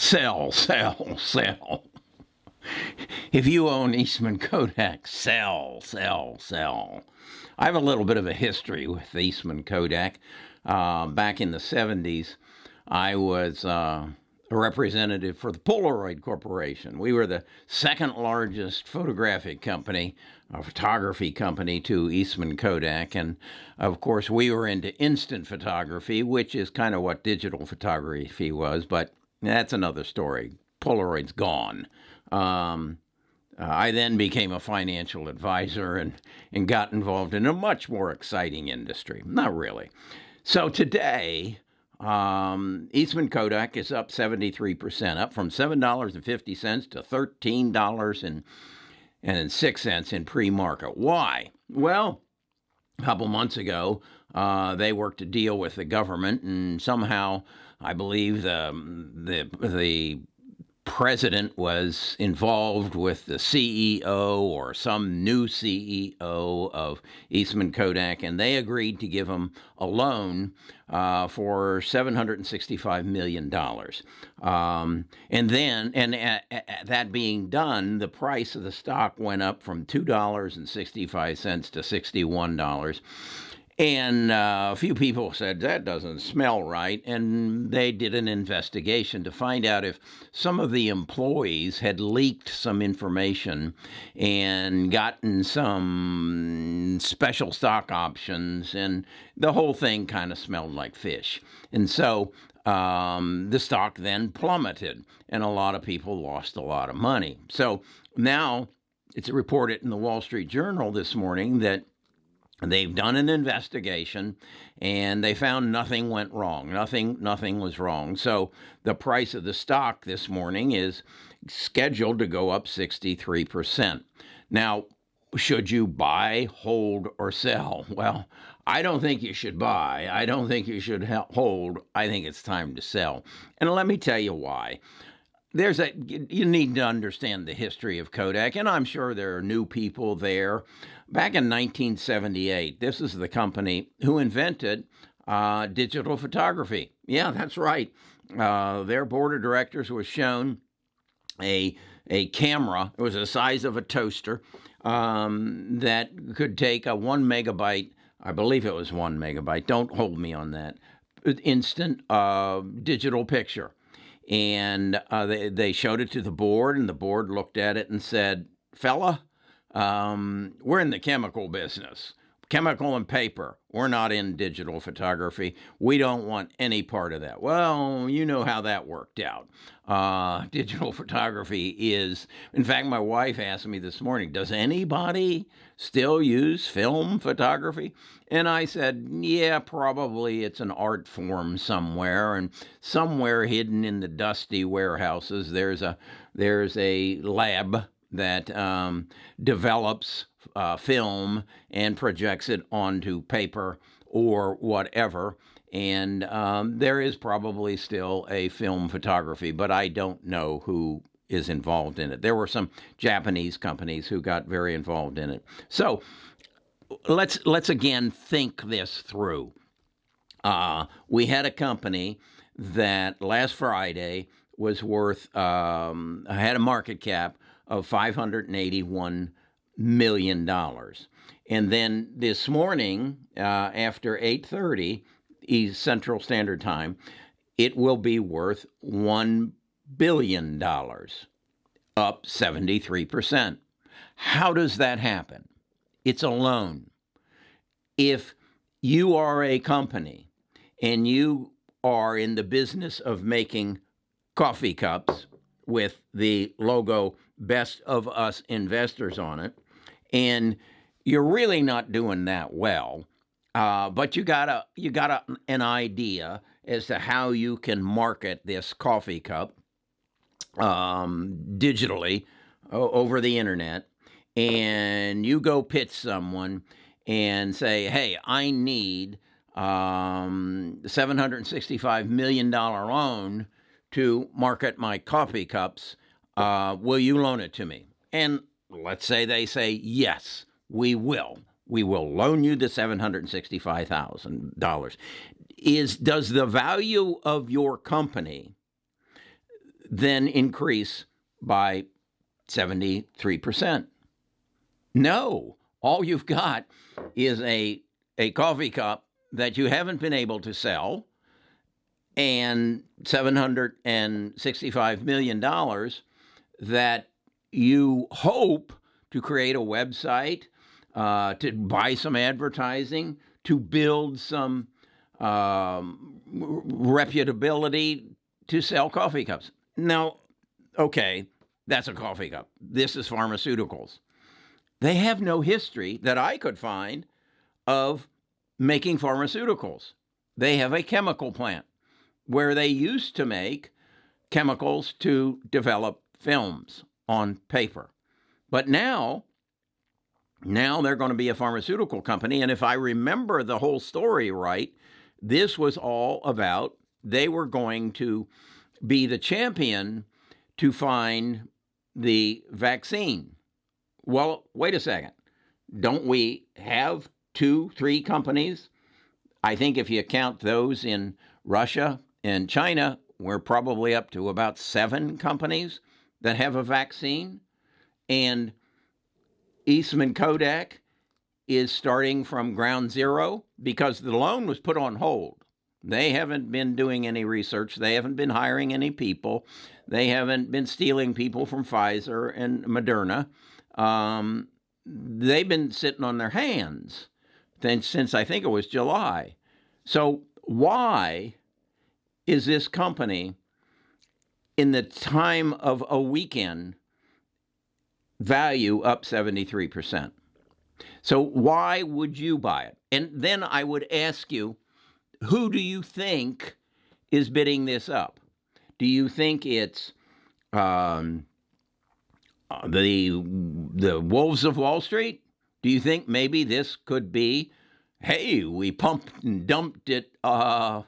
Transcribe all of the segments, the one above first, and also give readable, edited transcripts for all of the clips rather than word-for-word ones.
Sell, sell, sell. If you own Eastman Kodak, sell, sell, sell. I have a little bit of a history with Eastman Kodak. Back in the 70s, I was a representative for the Polaroid Corporation. We were the second largest photographic company, a photography company to Eastman Kodak. And of course, we were into instant photography, which is kind of what digital photography was, but that's another story. Polaroid's gone. I then became a financial advisor and got involved in a much more exciting industry. Not really. So today, Eastman Kodak is up 73%, up from $7.50 to $13.06 in pre-market. Why? Well, a couple months ago, they worked a deal with the government, and somehow I believe the president was involved with the CEO or some new CEO of Eastman Kodak, and they agreed to give him a loan for $765 million. That being done, the price of the stock went up from $2.65 to $61. And a few people said, that doesn't smell right. And they did an investigation to find out if some of the employees had leaked some information and gotten some special stock options. And the whole thing kind of smelled like fish. And so the stock then plummeted, and a lot of people lost a lot of money. So now it's reported in the Wall Street Journal this morning that they've done an investigation, and they found nothing went wrong. Nothing was wrong. So the price of the stock this morning is scheduled to go up 63%. Now, should you buy, hold, or sell? Well, I don't think you should buy. I don't think you should hold. I think it's time to sell. And let me tell you why. You need to understand the history of Kodak, and I'm sure there are new people there. Back in 1978, this is the company who invented digital photography. Yeah, that's right. Their board of directors was shown a camera. It was the size of a toaster that could take a 1 megabyte. I believe it was 1 megabyte. Don't hold me on that. Instant digital picture. And they showed it to the board, and the board looked at it and said, fella, we're in the chemical business, chemical and paper. We're not in digital photography. We don't want any part of that. Well, you know how that worked out. Digital photography is, in fact, my wife asked me this morning, does anybody still use film photography? And I said, yeah, probably it's an art form somewhere, and somewhere hidden in the dusty warehouses, there's a lab that develops film and projects it onto paper or whatever. And there is probably still a film photography, but I don't know who is involved in it. There were some Japanese companies who got very involved in it. So let's again think this through. We had a company that last Friday was worth, had a market cap of $581 million. And then this morning, after 8:30 Central Standard Time, it will be worth $1 billion, up 73%. How does that happen? It's a loan. If you are a company and you are in the business of making coffee cups with the logo Best of Us Investors on it, and you're really not doing that well, but you got an idea as to how you can market this coffee cup digitally over the internet, and you go pitch someone and say, hey, I need $765 million loan to market my coffee cups. Will you loan it to me? And let's say they say, yes, we will. We will loan you the $765,000. Does the value of your company then increase by 73%. No, all you've got is a coffee cup that you haven't been able to sell and $765 million that you hope to create a website, to buy some advertising, to build some reputability to sell coffee cups. Now, okay, that's a coffee cup. This is pharmaceuticals. They have no history that I could find of making pharmaceuticals. They have a chemical plant where they used to make chemicals to develop films on paper. But now they're going to be a pharmaceutical company. And if I remember the whole story right, this was all about they were going to be the champion to find the vaccine. Well, wait a second. Don't we have 2-3 companies? I think if you count those in Russia and China, we're probably up to about 7 companies that have a vaccine. And Eastman Kodak is starting from ground zero because the loan was put on hold. They haven't been doing any research. They haven't been hiring any people. They haven't been stealing people from Pfizer and Moderna. They've been sitting on their hands since I think it was July. So why is this company in the time of a weekend value up 73%? So why would you buy it? And then I would ask you, who do you think is bidding this up? Do you think it's the wolves of Wall Street? Do you think maybe this could be, hey, we pumped and dumped it up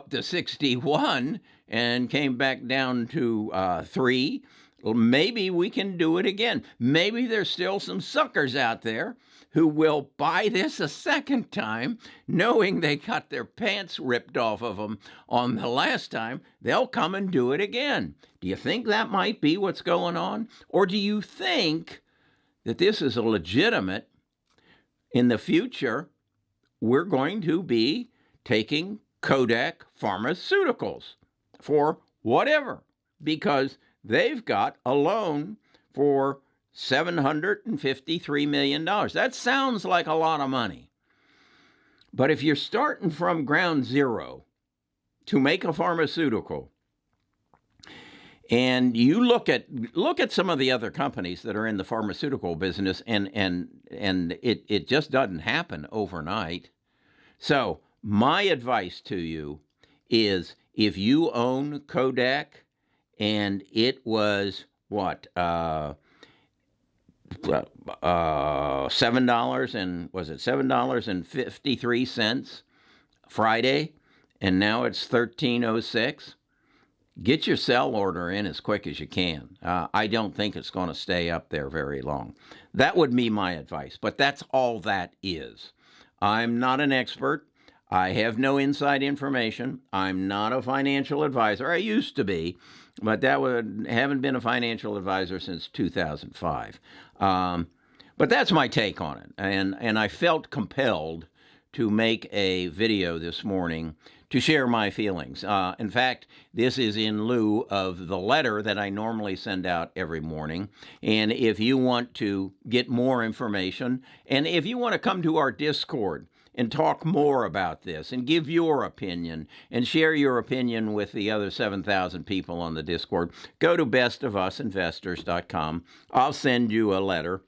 to 61 and came back down to 3? Well, maybe we can do it again. Maybe there's still some suckers out there who will buy this a second time, knowing they got their pants ripped off of them on the last time. They'll come and do it again. Do you think that might be what's going on? Or do you think that this is a legitimate, in the future, we're going to be taking Kodak Pharmaceuticals for whatever, because they've got a loan for $753 million. That sounds like a lot of money. But if you're starting from ground zero to make a pharmaceutical, and you look at some of the other companies that are in the pharmaceutical business, and it just doesn't happen overnight. So my advice to you is, if you own Kodak and it was $7.53 Friday, and now it's $13.06. Get your sell order in as quick as you can. I don't think it's going to stay up there very long. That would be my advice, but that's all that is. I'm not an expert. I have no inside information. I'm not a financial advisor. I used to be, but haven't been a financial advisor since 2005. But that's my take on it. And I felt compelled to make a video this morning to share my feelings. In fact, this is in lieu of the letter that I normally send out every morning. And if you want to get more information, and if you want to come to our Discord and talk more about this and give your opinion and share your opinion with the other 7,000 people on the Discord, go to bestofusinvestors.com. I'll send you a letter.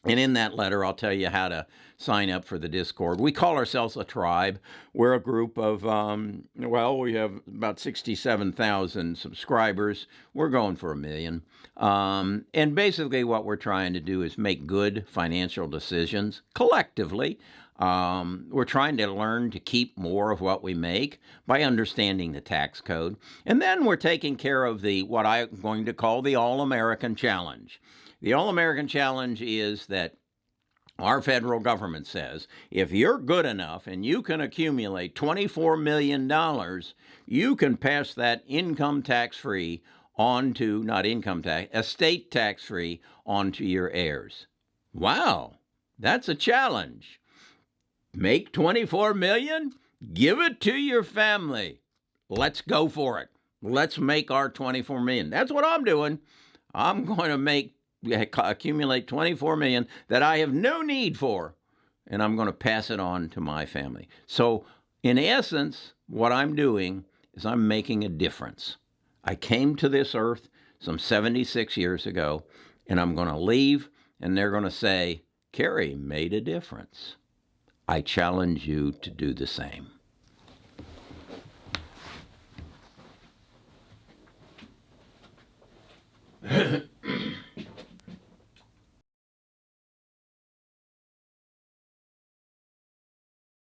And in that letter, I'll tell you how to sign up for the Discord. We call ourselves a tribe. We're a group of, we have about 67,000 subscribers. We're going for 1 million. And basically what we're trying to do is make good financial decisions collectively. We're trying to learn to keep more of what we make by understanding the tax code. And then we're taking care of what I'm going to call the All-American Challenge. The All-American Challenge is that our federal government says, if you're good enough and you can accumulate $24 million, you can pass that income tax-free onto, not income tax, estate tax-free onto your heirs. Wow, that's a challenge. Make 24 million, give it to your family. Let's go for it. Let's make our 24 million. That's what I'm doing. I'm going to accumulate 24 million that I have no need for, and I'm going to pass it on to my family. So, in essence, what I'm doing is I'm making a difference. I came to this earth some 76 years ago, and I'm going to leave, and they're going to say, Kerry made a difference. I challenge you to do the same.